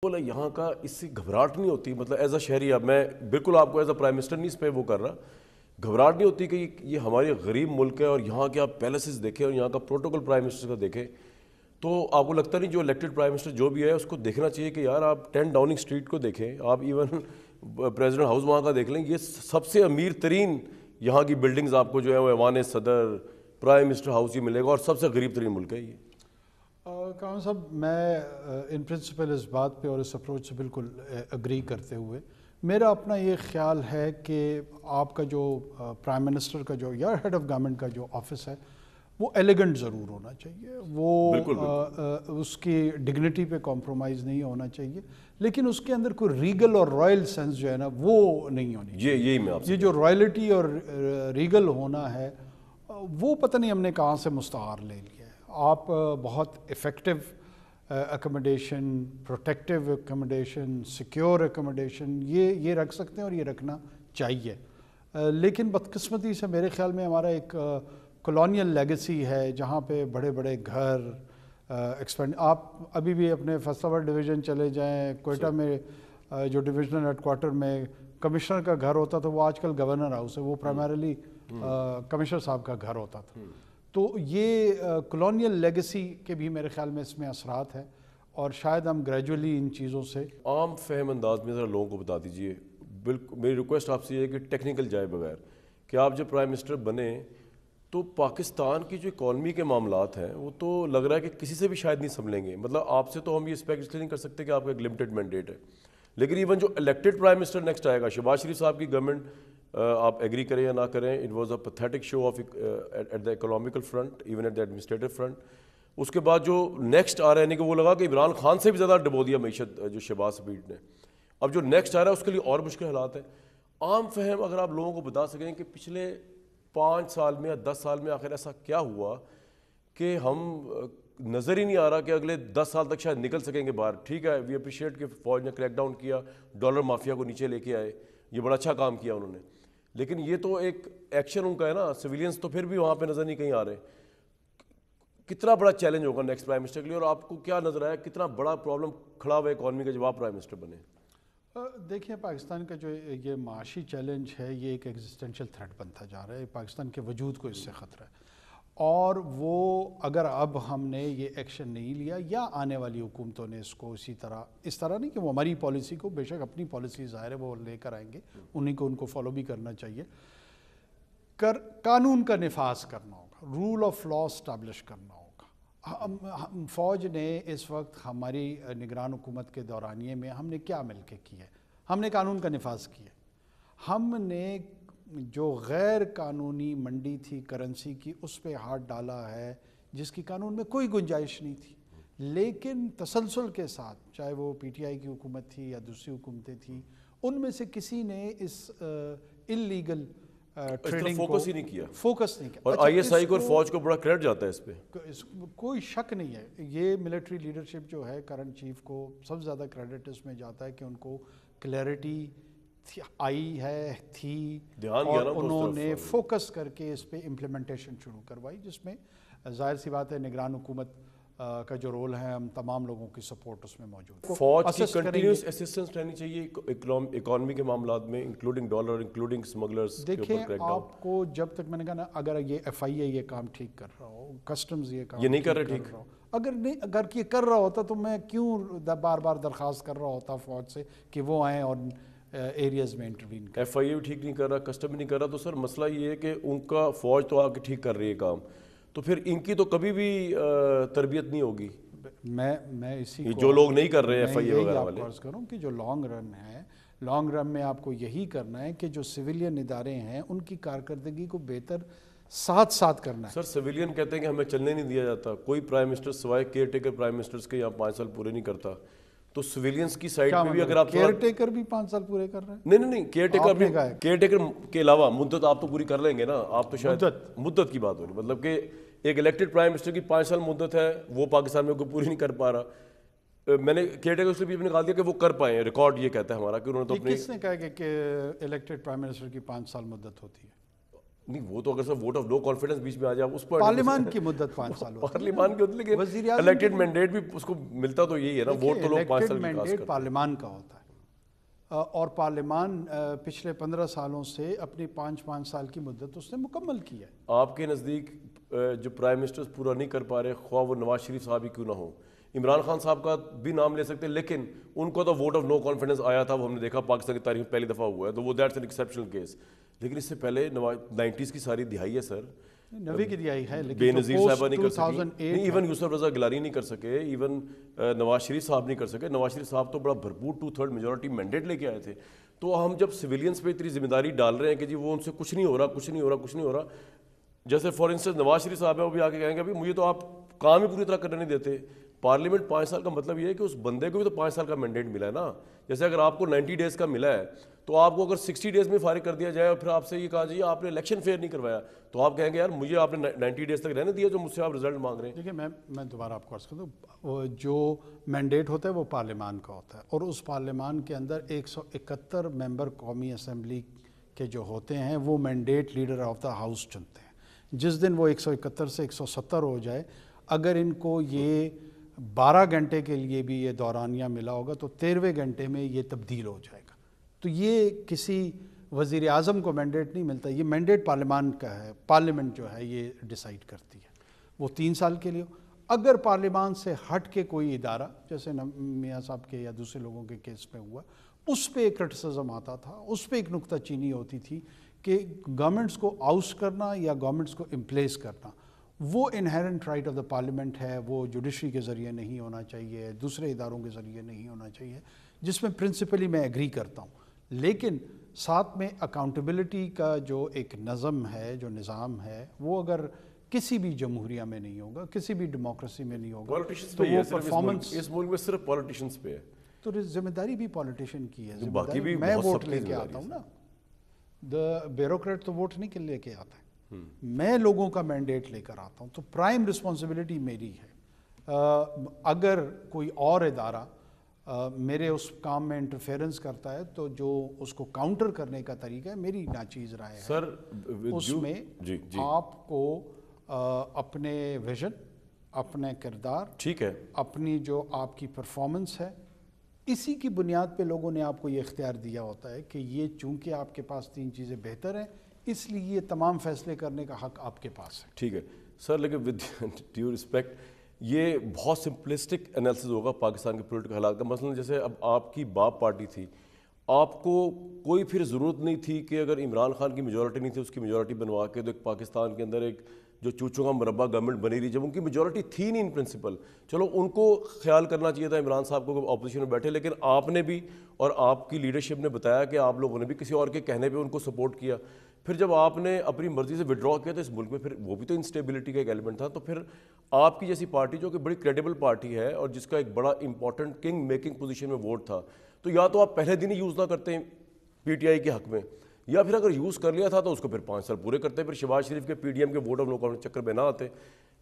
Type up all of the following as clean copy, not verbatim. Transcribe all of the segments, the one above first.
بولا یہاں کا اس سے گھبراہٹ نہیں ہوتی، مطلب ایز اے شہری، اب میں بالکل آپ کو ایز اے پرائم منسٹر نہیں اس پہ وہ کر رہا، گھبراہٹ نہیں ہوتی کہ یہ ہماری غریب ملک ہے اور یہاں کے آپ پیلسز دیکھیں اور یہاں کا پروٹوکول پرائم منسٹر کا دیکھیں تو آپ کو لگتا نہیں جو الیکٹڈ پرائم منسٹر جو بھی ہے اس کو دیکھنا چاہیے کہ یار آپ 10 ڈاؤننگ اسٹریٹ کو دیکھیں، آپ ایون پریزیڈنٹ ہاؤس وہاں کا دیکھ لیں، یہ سب سے امیر ترین یہاں کی بلڈنگز آپ کو جو ہے وہ ایوان صدر، پرائم منسٹر ہاؤس ہی ملے گا، اور سب سے غریب ترین ملک ہے یہ۔ کامل صاحب، میں ان پرنسپل اس بات پہ اور اس اپروچ سے بالکل اگری کرتے ہوئے میرا اپنا یہ خیال ہے کہ آپ کا جو پرائم منسٹر کا جو یا ہیڈ آف گورنمنٹ کا جو آفس ہے وہ ایلیگنٹ ضرور ہونا چاہیے، وہ اس کی ڈگنیٹی پہ کمپرومائز نہیں ہونا چاہیے، لیکن اس کے اندر کوئی ریگل اور رائل سینس جو ہے نا وہ نہیں ہونی چاہیے۔ یہی میں آپ سے یہ جو رائلٹی اور ریگل ہونا ہے وہ پتہ نہیں ہم نے کہاں سے مستعار لے لیا ہے۔ آپ بہت effective accommodation, protective accommodation, secure accommodation یہ رکھ سکتے ہیں اور یہ رکھنا چاہیے، لیکن بدقسمتی سے میرے خیال میں ہمارا ایک کولونیل لیگیسی ہے جہاں پہ بڑے بڑے گھر ایکسپینڈ، آپ ابھی بھی اپنے فیصل آباد ڈویژن چلے جائیں، کوئٹہ میں جو ڈویژنل ہیڈ کوارٹر میں کمشنر کا گھر ہوتا تھا وہ آج کل گورنر ہاؤس ہے، وہ پرائمریلی کمشنر صاحب کا گھر ہوتا تھا۔ تو یہ کولونیل لیگیسی کے بھی میرے خیال میں اس میں اثرات ہیں، اور شاید ہم گریجولی ان چیزوں سے عام فہم انداز میں ذرا لوگوں کو بتا دیجئے۔ بالکل میری ریکویسٹ آپ سے یہ ہے کہ ٹیکنیکل جائے بغیر کہ آپ جب پرائم منسٹر بنے تو پاکستان کی جو اکانومی کے معاملات ہیں وہ تو لگ رہا ہے کہ کسی سے بھی شاید نہیں سنبھلیں گے، مطلب آپ سے تو ہم یہ ایکسپیکٹ اس لیے نہیں کر سکتے کہ آپ کا ایک لمیٹڈ مینڈیٹ ہے، لیکن ایون جو الیکٹڈ پرائم منسٹر نیکسٹ آئے گا، شہباز شریف صاحب کی گورنمنٹ، آپ ایگری کریں یا نہ کریں، it was a pathetic show of at the economical front, even at the administrative front. اس کے بعد جو نیکسٹ آ رہا ہے، یعنی کہ وہ لگا کہ عمران خان سے بھی زیادہ ڈبو دیا معیشت جو شہباز سپیڈ نے، اب جو نیکسٹ آ رہا ہے اس کے لیے اور مشکل حالات ہیں۔ عام فہم اگر آپ لوگوں کو بتا سکیں کہ پچھلے 5 سال میں یا 10 سال میں آخر ایسا کیا ہوا کہ ہم نظر ہی نہیں آ رہا کہ اگلے 10 سال تک شاید نکل سکیں گے باہر۔ ٹھیک ہے، وی اپریشیٹ کہ فوج نے کریک ڈاؤن کیا، ڈالر مافیا کو نیچے لے کے آئے، یہ بڑا اچھا کام کیا انہوں نے، لیکن یہ تو ایک ایکشن ان کا ہے نا، سویلینس تو پھر بھی وہاں پہ نظر نہیں کہیں آ رہے۔ کتنا بڑا چیلنج ہوگا نیکسٹ پرائم منسٹر کے لیے، اور آپ کو کیا نظر آیا کتنا بڑا پرابلم کھڑا ہوا ہے اکانومی کا جب آپ پرائم منسٹر بنے؟ دیکھیں، پاکستان کا جو یہ معاشی چیلنج ہے یہ ایک ایگزسٹینشل تھریٹ بنتا جا رہا ہے، پاکستان کے وجود کو اس سے خطرہ ہے، اور وہ اگر اب ہم نے یہ ایکشن نہیں لیا یا آنے والی حکومتوں نے اس کو اس طرح نہیں کہ وہ ہماری پالیسی کو، بے شک اپنی پالیسی ظاہر ہے وہ لے کر آئیں گے، انہیں کو ان کو فالو بھی کرنا چاہیے، قانون کا نفاذ کرنا ہوگا، رول آف لا اسٹیبلش کرنا ہوگا۔ فوج نے اس وقت ہماری نگران حکومت کے دورانیے میں ہم نے کیا مل کے کیا ہے؟ ہم نے قانون کا نفاذ کیا، ہم نے جو غیر قانونی منڈی تھی کرنسی کی اس پہ ہاتھ ڈالا ہے جس کی قانون میں کوئی گنجائش نہیں تھی، لیکن تسلسل کے ساتھ، چاہے وہ پی ٹی آئی کی حکومت تھی یا دوسری حکومتیں تھیں، ان میں سے کسی نے اس انلیگل ٹریڈنگ کو فوکس ہی نہیں کیا، فوکس نہیں کیا، اور آئی ایس آئی کو اور فوج کو بڑا کریڈٹ جاتا ہے اس پہ۔ کوئی شک نہیں ہے، یہ ملٹری لیڈرشپ جو ہے کرنٹ چیف کو سب سے زیادہ کریڈٹ اس میں جاتا ہے کہ ان کو کلیئرٹی آئی ہے تھی، اور انہوں نے فوکس کر کے اس پہ امپلیمنٹیشن شروع کروائی، جس میں ظاہر سی بات ہے نگران حکومت کا جو رول ہے ہم تمام لوگوں کی سپورٹ اس میں موجود ہے۔ فوج کی کنٹینیوس اسسٹنس رہنی چاہیے اکانومی کے معاملات میں، انکلوڈنگ ڈالر، انکلوڈنگ اسمگلرز کے اوپر کریک ڈاؤن۔ دیکھیں، آپ کو جب تک میں نے کہا نا، اگر یہ ایف آئی اے یہ کام ٹھیک کر رہا ہو، کسٹمز یہ کام یہ نہیں کر رہے ٹھیک، اگر یہ کر رہا ہوتا تو میں کیوں بار بار درخواست کر رہا ہوتا فوج سے کہ وہ آئیں اور ایریاز میں انٹروین کریں۔ ایف آئی اے بھی ٹھیک نہیں کر رہا، کسٹم بھی نہیں کر رہا، تو سر مسئلہ یہ ہے کہ ان کا فوج تو آ کے ٹھیک کر رہی ہے کام، تو پھر ان کی تو کبھی بھی تربیت نہیں ہوگی۔ میں اسی کو جو لوگ نہیں کر رہے ایف آئی اے وغیرہ والے، عرض کروں کہ جو لانگ رن ہے، لانگ رن میں آپ کو یہی کرنا ہے کہ جو سویلین ادارے ہیں ان کی کارکردگی کو بہتر ساتھ ساتھ کرنا ہے۔ سر سویلین کہتے ہیں کہ ہمیں چلنے نہیں دیا جاتا، کوئی پرائم منسٹر سوائے کیئر ٹیکر پرائم منسٹرز کے یہاں 5 سال پورے نہیں کرتا، تو سویلینز کی سائڈ پہ بھی اگر آپ کیئر ٹیکر بھی 5 سال پورے کر رہے ہیں؟ نہیں، کیئر ٹیکر کے علاوہ مدت آپ تو پوری کر لیں گے نا، آپ تو شاید مدت کی بات ہو رہی، مطلب کہ ایک الیکٹڈ پرائم منسٹر کی 5 سال مدت ہے، وہ پاکستان میں کوئی پوری نہیں کر پا رہا۔ میں نے کیئر ٹیکر سے بھی نکال دیا کہ وہ کر پائیں، ریکارڈ یہ کہتا ہے ہمارا کہ انہوں نے تو اپنی، کس نے کہا کہ الیکٹڈ پرائم منسٹر کی 5 سال مدت ہوتی ہے؟ نہیں وہ تو اگر سر ووٹ آف نو کانفیڈنس بیچ میں آ جائے اس پر پارلیمان کی مدت 5 سال ہوتی ہے، پارلیمان کی ہوتی ہے، لیکن وزیر اعظم الیکٹڈ مینڈیٹ بھی اس کو ملتا تو یہی ہے نا، ووٹ تو لوگ 5 سال کی خاص مینڈیٹ پارلیمان کا ہوتا ہے، اور پارلیمان پچھلے 15 سالوں سے اپنی 5 سال کی مدت اس نے مکمل کی ہے۔ آپ کے نزدیک جو پرائم منسٹر پورا نہیں کر پا رہے، خواہ وہ نواز شریف صاحب ہی کیوں نہ ہو، عمران خان صاحب کا بھی نام لے سکتے ہیں، لیکن ان کو تو ووٹ آف نو کانفیڈنس آیا تھا، وہ ہم نے دیکھا پاکستان کی تاریخ میں پہلی دفعہ ہوا ہے، تو وہ دیٹس این ایکسیپشنل کیس۔ لیکن اس سے پہلے 90s کی ساری دہائی ہے سر، 90 کی دہائی ہے، لیکن بے نظیر صاحبہ نہیں کر سکی، 2008 نہیں ایون یوسف رضا گیلانی نہیں کر سکے، ایون نواز شریف صاحب نہیں کر سکے۔ نواز شریف صاحب تو بڑا بھرپور 2/3 میجورٹی مینڈیٹ لے کے آئے تھے۔ تو ہم جب سویلینس پہ اتنی ذمہ داری ڈال رہے ہیں کہ جی وہ ان سے کچھ نہیں ہو رہا، جیسے فار انسٹنس نواز شریف صاحب ہیں، وہ بھی آ کے کہیں گے ابھی مجھے تو آپ کام ہی پوری طرح کرنے نہیں دیتے۔ پارلیمنٹ 5 سال کا مطلب یہ ہے کہ اس بندے کو بھی تو 5 سال کا مینڈیٹ ملا ہے نا۔ جیسے اگر آپ کو 90 ڈیز کا ملا ہے تو آپ کو اگر 60 ڈیز میں فارغ کر دیا جائے اور پھر آپ سے یہ کہا جائے آپ نے الیکشن فیئر نہیں کروایا، تو آپ کہیں گے یار مجھے آپ نے 90 ڈیز تک رہنے دیا جو مجھ سے آپ رزلٹ مانگ رہے ہیں۔ دیکھیں میں دوبارہ آپ کو عرض کر دوں، جو مینڈیٹ ہوتا ہے وہ پارلیمان کا ہوتا ہے، اور اس پارلیمان کے اندر 171 ممبر قومی اسمبلی کے جو ہوتے ہیں وہ mandate leader of the house چنتے ہیں۔ جس دن وہ 171 سے 170 ہو جائے، اگر ان کو یہ 12 گھنٹے کے لیے بھی یہ دورانیہ ملا ہوگا تو 13ویں گھنٹے میں یہ تبدیل ہو جائے گا۔ تو یہ کسی وزیر اعظم کو مینڈیٹ نہیں ملتا، یہ مینڈیٹ پارلیمان کا ہے، پارلیمنٹ جو ہے یہ ڈیسائیڈ کرتی ہے، وہ 3 سال کے لیے ہو۔ اگر پارلیمان سے ہٹ کے کوئی ادارہ، جیسے میاں صاحب کے یا دوسرے لوگوں کے کیس میں ہوا، اس پہ ایک کرٹیسزم آتا تھا، اس پہ ایک نکتہ چینی ہوتی تھی کہ گورنمنٹس کو آؤسٹ کرنا یا گورنمنٹس کو امپلیس کرنا، وہ inherent right of the parliament ہے، وہ جوڈیشری کے ذریعے نہیں ہونا چاہیے، دوسرے اداروں کے ذریعے نہیں ہونا چاہیے، جس میں پرنسپلی میں ایگری کرتا ہوں۔ لیکن ساتھ میں اکاؤنٹیبلٹی کا جو ایک نظم ہے، جو نظام ہے، وہ اگر کسی بھی جمہوریہ میں نہیں ہوگا، کسی بھی ڈیموکریسی میں نہیں ہوگا، تو وہ پرفارمنس اس ملک میں صرف پالیٹیشنز پہ ہے، تو ذمہ داری بھی پالیٹیشین کی ہے۔ باقی بھی میں بہت ووٹ سب کی لے ذمہ کے داری آتا ہوں نا، بیوروکریٹ تو ووٹ نہیں لے کے آتا ہے، میں لوگوں کا مینڈیٹ لے کر آتا ہوں، تو پرائم رسپانسبلٹی میری ہے۔ اگر کوئی اور ادارہ میرے اس کام میں انٹرفیئرنس کرتا ہے تو جو اس کو کاؤنٹر کرنے کا طریقہ ہے، میری ناچیز رائے ہے سر اس میں آپ کو اپنے ویژن، اپنے کردار، ٹھیک ہے، اپنی جو آپ کی پرفارمنس ہے، اسی کی بنیاد پہ لوگوں نے آپ کو یہ اختیار دیا ہوتا ہے کہ یہ چونکہ آپ کے پاس 3 چیزیں بہتر ہیں، اس لیے یہ تمام فیصلے کرنے کا حق آپ کے پاس ہے۔ ٹھیک ہے سر، لیکن ود ڈیو رسپیکٹ یہ بہت سمپلسٹک انالیسز ہوگا پاکستان کے پولیٹیکل حالات کا۔ مثلا جیسے اب آپ کی باپ پارٹی تھی، آپ کو کوئی پھر ضرورت نہیں تھی کہ اگر عمران خان کی میجورٹی نہیں تھی اس کی میجورٹی بنوا کے تو ایک پاکستان کے اندر ایک جو چوچوں کا مربع گورنمنٹ بنی رہی، جب ان کی میجورٹی تھی نہیں ان پرنسپل، چلو ان کو خیال کرنا چاہیے تھا عمران صاحب کو اپوزیشن میں بیٹھے، لیکن آپ نے بھی اور آپ کی لیڈرشپ نے بتایا کہ آپ لوگوں نے بھی کسی اور کے کہنے پہ ان کو سپورٹ کیا۔ پھر جب آپ نے اپنی مرضی سے وڈرا کیا تو اس ملک میں پھر وہ بھی تو انسٹیبلٹی کا ایک ایلیمنٹ تھا۔ تو پھر آپ کی جیسی پارٹی جو کہ بڑی کریڈیبل پارٹی ہے اور جس کا ایک بڑا امپورٹنٹ کنگ میکنگ پوزیشن میں ووٹ تھا، تو یا تو آپ پہلے دن ہی یوز نہ کرتے ہیں پی ٹی آئی کے حق میں، یا پھر اگر یوز کر لیا تھا تو اس کو پھر 5 سال پورے کرتے، پھر شہباز شریف کے پی ڈی ایم کے ووٹ آف نو کانفیڈنس چکر میں نہ آتے۔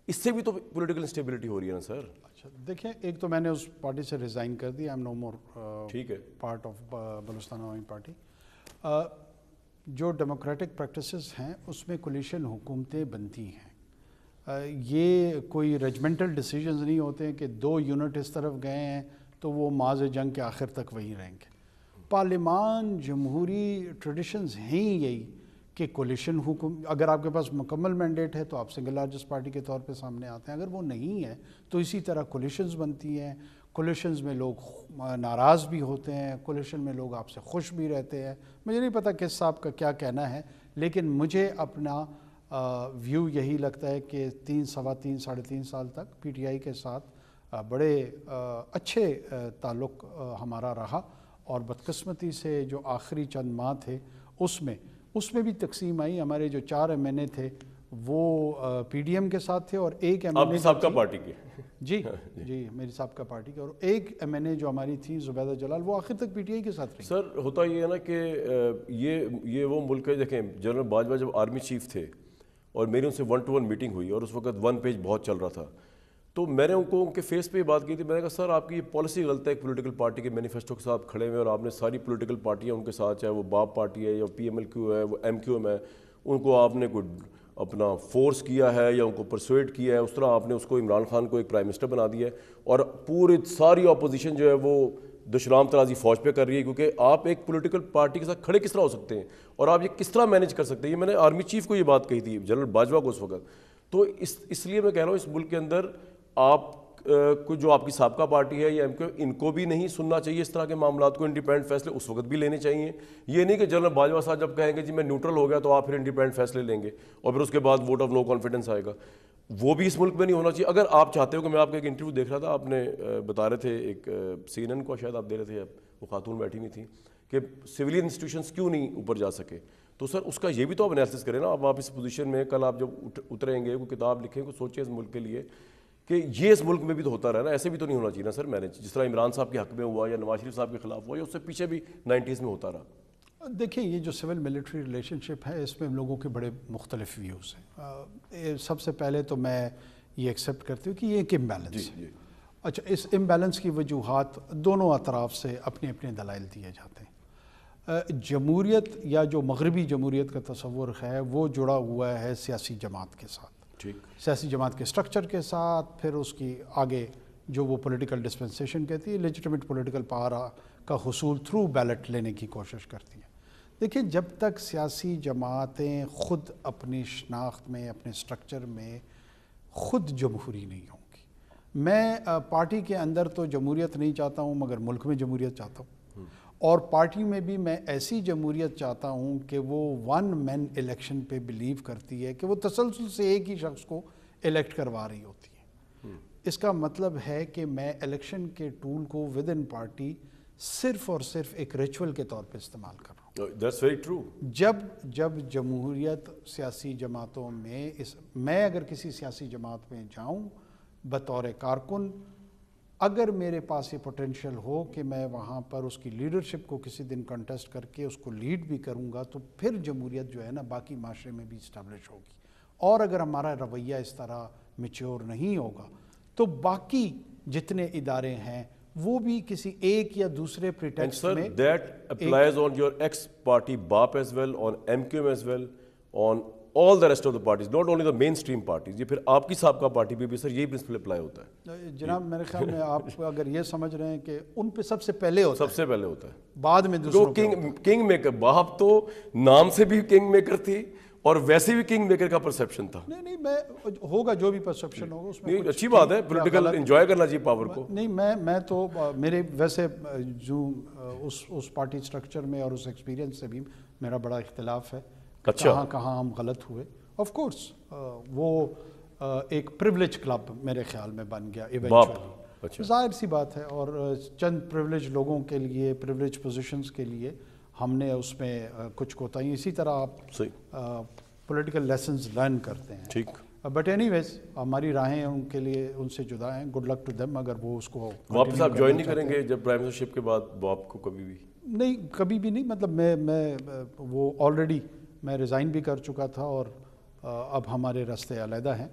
اس سے بھی تو پولیٹیکل انسٹیبلٹی ہو رہی ہے نا سر۔ اچھا دیکھیں، ایک تو میں نے اس پارٹی سے ریزائن کر دیا، آئی ایم نو مور ٹھیک ہے، پارٹ آف بلوچستان عوامی پارٹی۔ جو ڈیموکریٹک پریکٹسز ہیں اس میں کولیشن حکومتیں بنتی ہیں، یہ کوئی رجمنٹل ڈیسیجنز نہیں ہوتے ہیں کہ 2 یونٹ اس طرف گئے ہیں تو وہ ماض جنگ کے آخر تک وہی رہیں گے۔ پارلیمان جمہوری ٹریڈیشنز ہیں ہی یہی کہ کولیشن حکم، اگر آپ کے پاس مکمل مینڈیٹ ہے تو آپ سنگل لارجسٹ پارٹی کے طور پہ سامنے آتے ہیں، اگر وہ نہیں ہے تو اسی طرح کولیشنز بنتی ہیں۔ کولیشنز میں لوگ ناراض بھی ہوتے ہیں، کولیشن میں لوگ آپ سے خوش بھی رہتے ہیں۔ مجھے نہیں پتہ کس صاحب کا کیا کہنا ہے، لیکن مجھے اپنا ویو یہی لگتا ہے کہ 3 سوا 3 ساڑھے 3 سال تک پی ٹی آئی کے ساتھ بڑے اچھے تعلق ہمارا رہا، اور بدقسمتی سے جو آخری چند ماہ تھے اس میں بھی تقسیم آئی۔ ہمارے جو 4 ایم این اے تھے وہ پی ڈی ایم کے ساتھ تھے، اور ایک ایم این اے سابقہ پارٹی کے، جی میری سابقہ پارٹی کے، اور ایک ایم این اے جو ہماری تھی زبیدہ جلال، وہ آخر تک پی ٹی آئی کے ساتھ رہی۔ سر ہوتا یہ ہے نا کہ یہ وہ ملک ہے، دیکھیں جنرل باجوہ جب آرمی چیف تھے اور میری ان سے 1 to 1 میٹنگ ہوئی اور اس وقت 1 پیج بہت چل رہا تھا، تو میں نے ان کو ان کے فیس پہ یہ بات کی تھی، میں نے کہا سر آپ کی یہ پالیسی غلط ہے، ایک پولیٹیکل پارٹی کے مینیفیسٹو کے ساتھ کھڑے ہوئے اور آپ نے ساری پولیٹیکل پارٹیاں ان کے ساتھ، چاہے وہ باپ پارٹی ہے یا پی ایم ایل کیو ہے، وہ ایم کیو ایم ہے، ان کو آپ نے کوئی اپنا فورس کیا ہے یا ان کو پرسویٹ کیا ہے، اس طرح آپ نے اس کو عمران خان کو ایک پرائم منسٹر بنا دیا ہے، اور پوری ساری اپوزیشن جو ہے وہ دشنام ترازی فوج پہ کر رہی ہے، کیونکہ آپ ایک پولیٹیکل پارٹی کے ساتھ کھڑے کس طرح ہو سکتے ہیں اور آپ یہ کس طرح مینیج کر سکتے ہیں. یہ میں نے آرمی چیف کو یہ بات کہی تھی، جنرل باجوہ کو اس وقت. تو اس لیے میں کہہ رہا ہوں اس ملک کے اندر آپ کو جو آپ کی سابقہ پارٹی ہے یا ایم کیو، ان کو بھی نہیں سننا چاہیے اس طرح کے معاملات کو. انڈیپینڈنٹ فیصلے اس وقت بھی لینے چاہیے. یہ نہیں کہ جنرل باجوہ صاحب جب کہیں گے جی میں نیوٹرل ہو گیا تو آپ پھر انڈیپینڈنٹ فیصلے لیں گے اور پھر اس کے بعد ووٹ آف نو کانفیڈنس آئے گا. وہ بھی اس ملک میں نہیں ہونا چاہیے. اگر آپ چاہتے ہو کہ میں آپ کا ایک انٹرویو دیکھ رہا تھا، آپ نے بتا رہے تھے ایک CNN کو شاید آپ دے رہے تھے، وہ خاتون بیٹھی نہیں تھی، کہ سویلین انسٹیٹیوشنس کیوں نہیں اوپر جا سکے. تو سر اس کا یہ بھی تو آپ انالیسس کریں نا. اب آپ اس پوزیشن میں کل آپ جب اتریں گے، کوئی کتاب لکھیں، کوئی سوچیں اس ملک کے لیے کہ یہ اس ملک میں بھی تو ہوتا رہا نا. ایسے بھی تو نہیں ہونا چاہیے نا سر مینیج، جس طرح عمران صاحب کے حق میں ہوا یا نواز شریف صاحب کے خلاف ہوا یا اس سے پیچھے بھی 90s میں ہوتا رہا. دیکھیں یہ جو سول ملٹری ریلیشن شپ ہے، اس میں لوگوں کے بڑے مختلف ویوز ہیں. سب سے پہلے تو میں یہ ایکسیپٹ کرتی ہوں کہ یہ ایک امبیلنس ہے. اچھا، اس امبیلنس کی وجوہات دونوں اطراف سے اپنے اپنے دلائل دیے جاتے ہیں. جمہوریت یا جو مغربی جمہوریت کا تصور ہے وہ جڑا ہوا ہے سیاسی جماعت کے ساتھ، سیاسی جماعت کے سٹرکچر کے ساتھ، پھر اس کی آگے جو وہ پولیٹیکل ڈسپنسیشن کہتی ہے، لیجٹمیٹ پولیٹیکل پاور کا حصول تھرو بیلٹ لینے کی کوشش کرتی ہیں. دیکھیں جب تک سیاسی جماعتیں خود اپنی شناخت میں، اپنے سٹرکچر میں خود جمہوری نہیں ہوں گی. میں پارٹی کے اندر تو جمہوریت نہیں چاہتا ہوں، مگر ملک میں جمہوریت چاہتا ہوں. اور پارٹی میں بھی میں ایسی جمہوریت چاہتا ہوں کہ وہ ون مین الیکشن پہ بلیو کرتی ہے، کہ وہ تسلسل سے ایک ہی شخص کو الیکٹ کروا رہی ہوتی ہے. اس کا مطلب ہے کہ میں الیکشن کے ٹول کو ود ان پارٹی صرف اور صرف ایک ریچول کے طور پہ استعمال کر رہا ہوں. That's very true. جب جمہوریت سیاسی جماعتوں میں میں اگر کسی سیاسی جماعت میں جاؤں بطور کارکن، اگر میرے پاس یہ پوٹینشیل ہو کہ میں وہاں پر اس کی لیڈرشپ کو کسی دن کنٹیسٹ کر کے اس کو لیڈ بھی کروں گا، تو پھر جمہوریت جو ہے نا باقی معاشرے میں بھی اسٹیبلش ہوگی. اور اگر ہمارا رویہ اس طرح میچور نہیں ہوگا تو باقی جتنے ادارے ہیں وہ بھی کسی ایک یا دوسرے پریٹیکسٹ میں. And sir, that applies on your ex-party BAP as well, on MQM as well, on all the rest of the parties, not only the mainstream parties. یہ پھر آپ کی سابقہ پارٹی پہ بھی سر یہی پرنسپل اپلائی ہوتا ہے. جناب میرے خیال میں آپ اگر یہ سمجھ رہے ہیں کہ ان پہ سب سے پہلے ہوتا ہے، سب سے پہلے ہوتا ہے، بعد میں دوسروں پہ ہوتا ہے. کنگ میکر باپ تو نام سے بھی کنگ میکر تھی اور ویسے بھی کنگ میکر کا پرسیپشن تھا. نہیں میں ہوگا جو بھی پرسیپشن ہوگا اس میں اچھی بات ہے، پولیٹیکل انجوائے کرنا چاہیے پاور کو. نہیں میں تو میرے ویسے جو اس پارٹی سٹرکچر میں اور اس ایکسپیرینس سے بھی میرا بڑا اختلاف ہے. کہاں ہم غلط ہوئے. آف کورس وہ ایک پریولیج کلب میرے خیال میں بن گیا ایونچولی. ظاہر سی بات ہے، اور چند پریولیج لوگوں کے لیے، پریولیج پوزیشنز کے لیے ہم نے اس میں کچھ کوتاہی. اسی طرح آپ پولیٹیکل لیسنز لرن کرتے ہیں. ٹھیک. بٹ اینی ویز ہماری راہیں ان کے لیے ان سے جدا ہیں. Good luck to them. اگر وہ اس کو واپس آپ جوائن نہیں کریں گے جب پرائم منسٹرشپ کے بعد باپ کو کبھی بھی؟ نہیں، کبھی بھی نہیں. مطلب میں وہ آلریڈی میں ریزائن بھی کر چکا تھا اور اب ہمارے راستے علیحدہ ہیں.